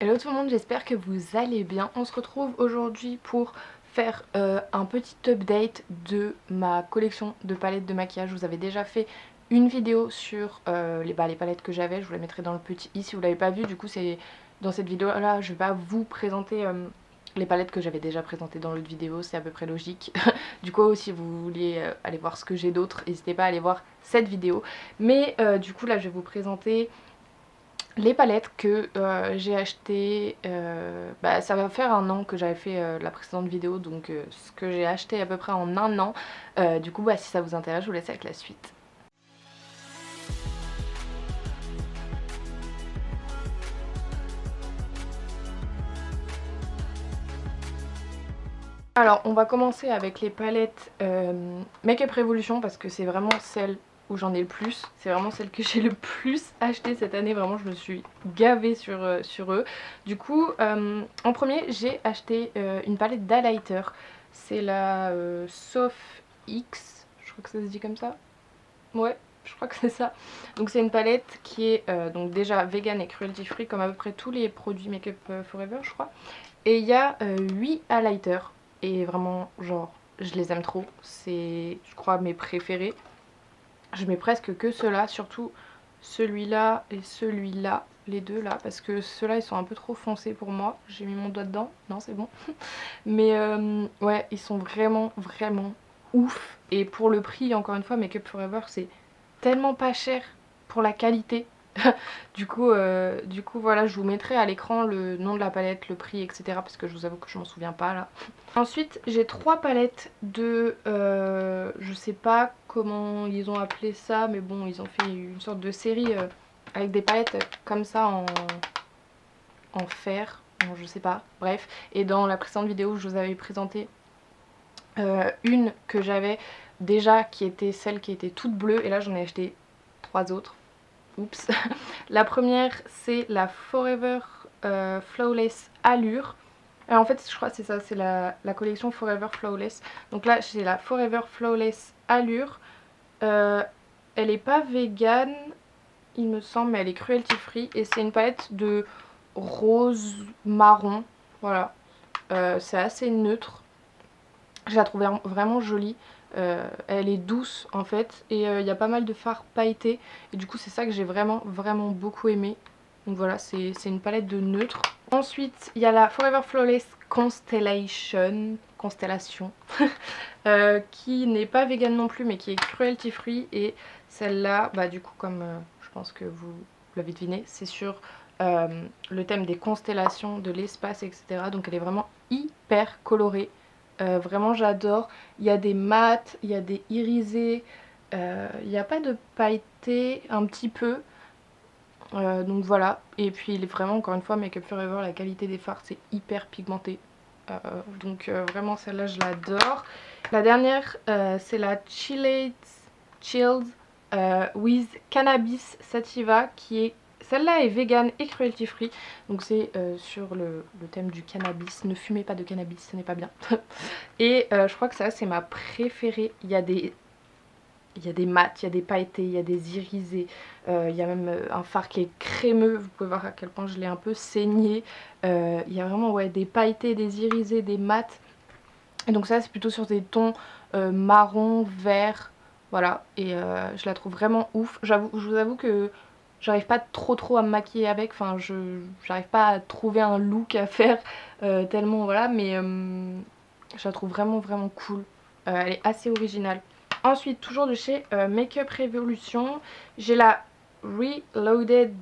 Hello tout le monde, j'espère que vous allez bien. On se retrouve aujourd'hui pour faire un petit update de ma collection de palettes de maquillage. Je vous avais déjà fait une vidéo sur les palettes que j'avais, je vous la mettrai dans le petit i si vous l'avez pas vu. Du coup c'est dans cette vidéo là je vais pas vous présenter les palettes que j'avais déjà présentées dans l'autre vidéo, c'est à peu près logique. Du coup si vous vouliez aller voir ce que j'ai d'autre, n'hésitez pas à aller voir cette vidéo. Mais du coup là je vais vous présenter les palettes que j'ai achetées, ça va faire un an que j'avais fait la précédente vidéo, donc ce que j'ai acheté à peu près en un an. Du coup si ça vous intéresse, je vous laisse avec la suite. Alors on va commencer avec les palettes Makeup Revolution parce que c'est vraiment celle où j'en ai le plus. C'est vraiment celle que j'ai le plus acheté cette année, vraiment je me suis gavée sur eux. Du coup en premier j'ai acheté une palette d'highlighter. C'est la Soft X, je crois que ça se dit comme ça. Ouais, je crois que c'est ça. Donc c'est une palette qui est donc déjà vegan et cruelty free comme à peu près tous les produits Makeup Forever je crois. Et il y a 8 highlighters. Et vraiment, genre, je les aime trop. C'est, je crois, mes préférés. Je mets presque que ceux-là, surtout celui-là et celui-là, les deux là, parce que ceux-là ils sont un peu trop foncés pour moi. J'ai mis mon doigt dedans, non c'est bon. Mais ouais, ils sont vraiment, vraiment ouf. Et pour le prix, encore une fois, Makeup Forever, c'est tellement pas cher pour la qualité. Du coup voilà, je vous mettrai à l'écran le nom de la palette, le prix, etc. Parce que je vous avoue que je m'en souviens pas là. Ensuite, j'ai 3 palettes de... je sais pas comment ils ont appelé ça, mais bon, ils ont fait une sorte de série avec des palettes comme ça en fer. Bon, je sais pas, bref. Et dans la précédente vidéo, je vous avais présenté une que j'avais déjà qui était celle qui était toute bleue. Et là, j'en ai acheté 3 autres. Oups. La première, c'est la Forever Flawless Allure. En fait, je crois que c'est ça, c'est la collection Forever Flawless. Donc là, j'ai la Forever Flawless Allure. Elle est pas vegan, il me semble, mais elle est cruelty free. Et c'est une palette de rose marron. Voilà. C'est assez neutre. Je la trouve vraiment jolie. Elle est douce en fait. Et il y a pas mal de fards pailletés. Et du coup, c'est ça que j'ai vraiment, vraiment beaucoup aimé. Donc voilà, c'est une palette de neutre. Ensuite, il y a la Forever Flawless Constellation, qui n'est pas vegan non plus, mais qui est cruelty free. Et celle-là, bah du coup, comme je pense que vous l'avez deviné, c'est sur le thème des constellations, de l'espace, etc. Donc elle est vraiment hyper colorée. Vraiment, j'adore. Il y a des mats, il y a des irisés, il n'y a pas de pailleté, un petit peu. Donc voilà, et puis vraiment encore une fois Makeup Forever, la qualité des fards c'est hyper pigmenté, vraiment celle-là je l'adore. La dernière c'est la Chilled with Cannabis Sativa qui est, celle-là est vegan et cruelty free, donc c'est sur le thème du cannabis. Ne fumez pas de cannabis, ce n'est pas bien. Et je crois que ça c'est ma préférée. Il y a des mats, il y a des pailletés, il y a des irisés, il y a même un fard qui est crémeux, vous pouvez voir à quel point je l'ai un peu saigné. Il y a vraiment ouais, des pailletés, des irisés, des mats. Et donc ça c'est plutôt sur des tons marron, vert, voilà. Et je la trouve vraiment ouf. Je vous avoue que j'arrive pas trop à me maquiller avec, enfin j'arrive pas à trouver un look à faire tellement voilà, mais je la trouve vraiment vraiment cool. Elle est assez originale. Ensuite, toujours de chez Makeup Revolution, j'ai la Reloaded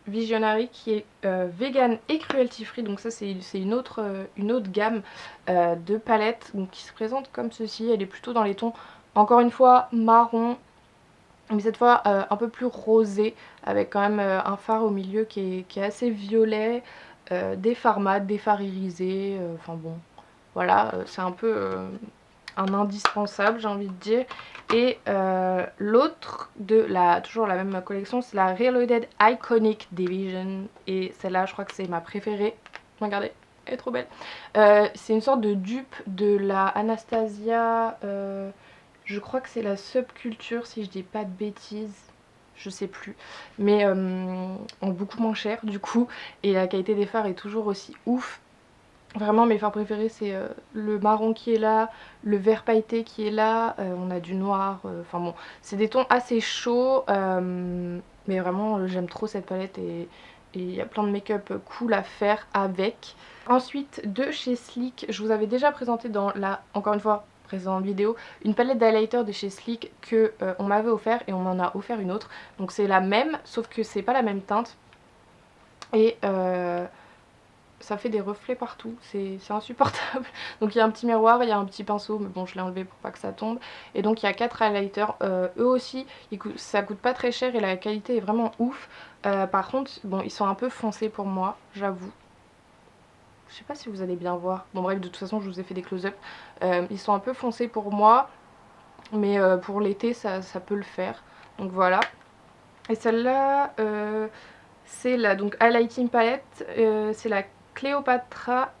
Visionary qui est vegan et cruelty free. Donc ça c'est une autre gamme de palettes donc, qui se présente comme ceci. Elle est plutôt dans les tons, encore une fois, marron, mais cette fois un peu plus rosé, avec quand même un fard au milieu qui est assez violet, des fards mat, des fards irisés, enfin bon, voilà, c'est un peu un indispensable j'ai envie de dire. Et l'autre de toujours la même collection, c'est la Reloaded Iconic Division, et celle-là je crois que c'est ma préférée. Regardez, elle est trop belle. C'est une sorte de dupe de la Anastasia, je crois que c'est la Subculture si je dis pas de bêtises. je sais plus, mais en beaucoup moins cher du coup, et la qualité des fards est toujours aussi ouf. Vraiment mes fards préférés c'est le marron qui est là, le vert pailleté qui est là, on a du noir, enfin bon, c'est des tons assez chauds, mais vraiment j'aime trop cette palette et il y a plein de make-up cool à faire avec. Ensuite de chez Sleek, je vous avais déjà présenté dans la, encore une fois, précédente vidéo, une palette d'highlighter de chez Sleek que on m'avait offert et on m'en a offert une autre. Donc c'est la même, sauf que c'est pas la même teinte. Et ça fait des reflets partout, c'est insupportable. Donc il y a un petit miroir, il y a un petit pinceau, mais bon je l'ai enlevé pour pas que ça tombe. Et donc il y a 4 highlighters, eux aussi ça coûte pas très cher et la qualité est vraiment ouf. Par contre, bon ils sont un peu foncés pour moi, j'avoue. Je sais pas si vous allez bien voir, bon bref de toute façon je vous ai fait des close-up. Ils sont un peu foncés pour moi, mais pour l'été ça peut le faire. Donc voilà. Et celle-là, c'est la donc highlighting palette, c'est la Cléopatra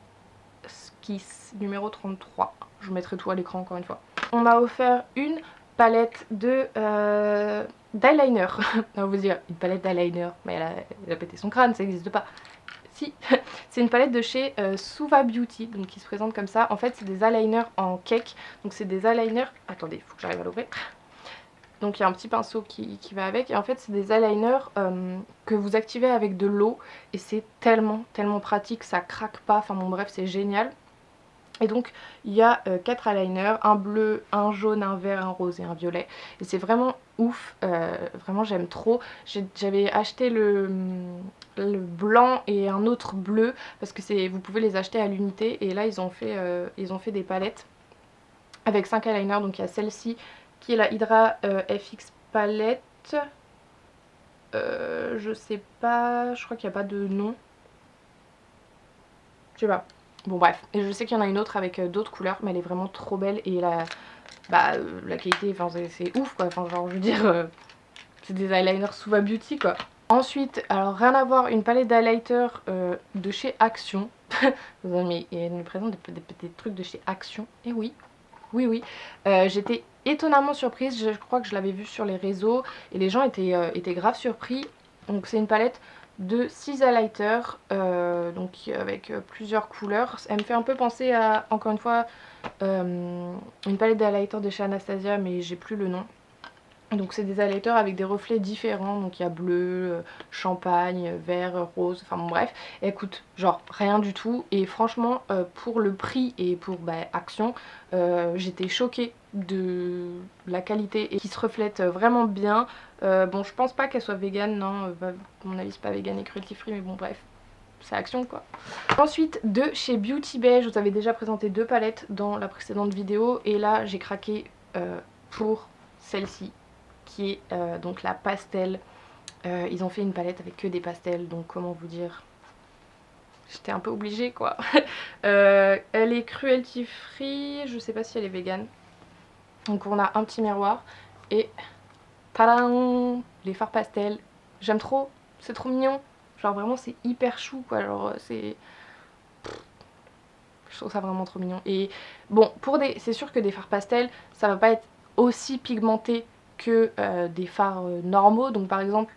Kiss numéro 33. Je vous mettrai tout à l'écran encore une fois. On m'a offert une palette de d'eyeliner. On va vous dire une palette d'eyeliner, mais elle a pété son crâne, ça n'existe pas. Si, c'est une palette de chez Suva Beauty, donc qui se présente comme ça. En fait, c'est des eyeliners en cake. Donc c'est des eyeliners. Attendez, il faut que j'arrive à l'ouvrir. Donc il y a un petit pinceau qui va avec. Et en fait, c'est des eyeliners que vous activez avec de l'eau. Et c'est tellement pratique, ça craque pas. Enfin bon, bref, c'est génial. Et donc il y a 4 eyeliners, un bleu, un jaune, un vert, un rose et un violet. Et c'est vraiment ouf, vraiment j'aime trop. J'avais acheté le blanc et un autre bleu parce que vous pouvez les acheter à l'unité. Et là ils ont fait des palettes avec 5 eyeliners. Donc il y a celle-ci qui est la Hydra FX palette. Je sais pas, je crois qu'il n'y a pas de nom. Je sais pas. Bon bref, et je sais qu'il y en a une autre avec d'autres couleurs, mais elle est vraiment trop belle et la qualité, enfin c'est ouf quoi, enfin genre je veux dire, c'est des eyeliners Suva Beauty quoi. Ensuite, alors rien à voir, une palette d'highlighter de chez Action. Mais elle nous présente des trucs de chez Action, et oui. J'étais étonnamment surprise, je crois que je l'avais vu sur les réseaux et les gens étaient grave surpris. Donc c'est une palette de 6 highlighters, donc avec plusieurs couleurs. Elle me fait un peu penser à, encore une fois, une palette d'highlighters de chez Anastasia, mais j'ai plus le nom. Donc c'est des highlighters avec des reflets différents, donc il y a bleu, champagne, vert, rose, enfin bon bref. Et elle coûte genre rien du tout et franchement pour le prix et pour Action, j'étais choquée de la qualité et qui se reflète vraiment bien. Bon je pense pas qu'elle soit vegan, non, à mon avis c'est pas vegan et cruelty free, mais bon bref. C'est Action quoi. Ensuite de chez Beauty Bay, je vous avais déjà présenté 2 palettes dans la précédente vidéo et là j'ai craqué pour celle-ci qui est donc la pastel. Ils ont fait une palette avec que des pastels, donc comment vous dire, j'étais un peu obligée quoi. Elle est cruelty free, je sais pas si elle est vegan. Donc on a un petit miroir et tadam, les fards pastels. J'aime trop, c'est trop mignon. Genre vraiment c'est hyper chou quoi, genre c'est... Je trouve ça vraiment trop mignon. Et bon, c'est sûr que des fards pastels, ça va pas être aussi pigmenté que des fards normaux. Donc par exemple,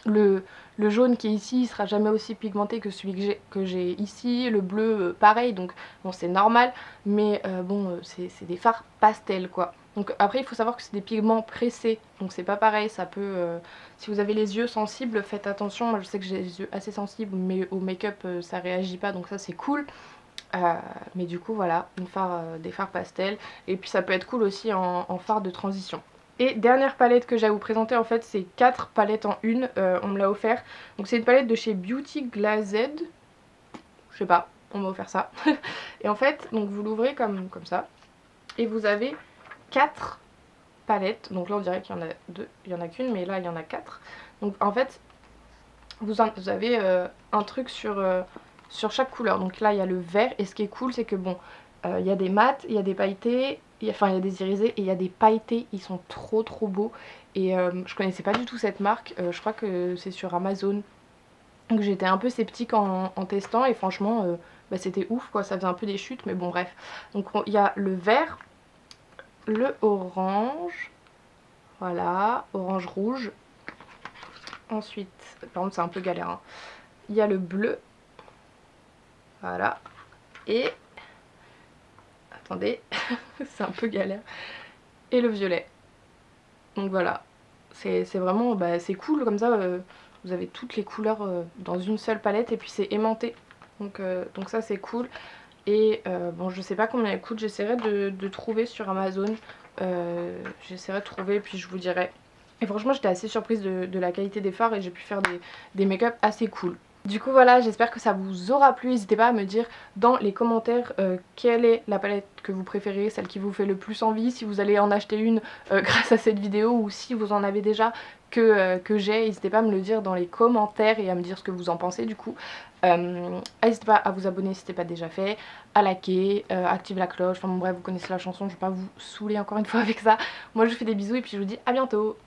le jaune qui est ici, il sera jamais aussi pigmenté que celui que j'ai ici. Le bleu, pareil, donc bon, c'est normal. Mais bon, c'est des fards pastels, quoi. Donc après, il faut savoir que c'est des pigments pressés. Donc c'est pas pareil, ça peut... si vous avez les yeux sensibles, faites attention. Moi, je sais que j'ai les yeux assez sensibles, mais au make-up, ça réagit pas. Donc ça, c'est cool. Mais du coup voilà, des fards pastels. Et puis ça peut être cool aussi en fard de transition. Et dernière palette que j'ai à vous présenter, en fait c'est 4 palettes en une, on me l'a offert. Donc c'est une palette de chez Beauty Glazed. Je sais pas, on m'a offert ça. Et en fait, donc vous l'ouvrez comme ça. Et vous avez 4 palettes. Donc là on dirait qu'il y en a 2, il y en a qu'une, mais là il y en a 4. Donc en fait, vous avez un truc sur chaque couleur. Donc là il y a le vert et ce qui est cool c'est que bon, il y a des mats, il y a des pailletés, enfin il y a des irisés et il y a des pailletés, ils sont trop beaux. Et je connaissais pas du tout cette marque, je crois que c'est sur Amazon. Donc j'étais un peu sceptique en testant et franchement c'était ouf quoi, ça faisait un peu des chutes mais bon bref. Donc il y a le vert, le orange, Voilà, orange rouge. Ensuite, par contre c'est un peu galère, hein. Il y a le bleu. Voilà. Et... attendez, c'est un peu galère. Et le violet. Donc voilà. C'est vraiment... bah, c'est cool comme ça. Vous avez toutes les couleurs dans une seule palette et puis c'est aimanté. Donc ça c'est cool. Et bon, je sais pas combien elle coûte. J'essaierai de trouver sur Amazon. J'essaierai de trouver et puis je vous dirai. Et franchement j'étais assez surprise de la qualité des fards et j'ai pu faire des make-up assez cool. Du coup voilà, j'espère que ça vous aura plu. N'hésitez pas à me dire dans les commentaires quelle est la palette que vous préférez, celle qui vous fait le plus envie, si vous allez en acheter une grâce à cette vidéo ou si vous en avez déjà que j'ai. N'hésitez pas à me le dire dans les commentaires et à me dire ce que vous en pensez du coup. N'hésitez pas à vous abonner si ce n'est pas déjà fait, à liker, activer la cloche, enfin bon bref vous connaissez la chanson, je ne vais pas vous saouler encore une fois avec ça. Moi je vous fais des bisous et puis je vous dis à bientôt.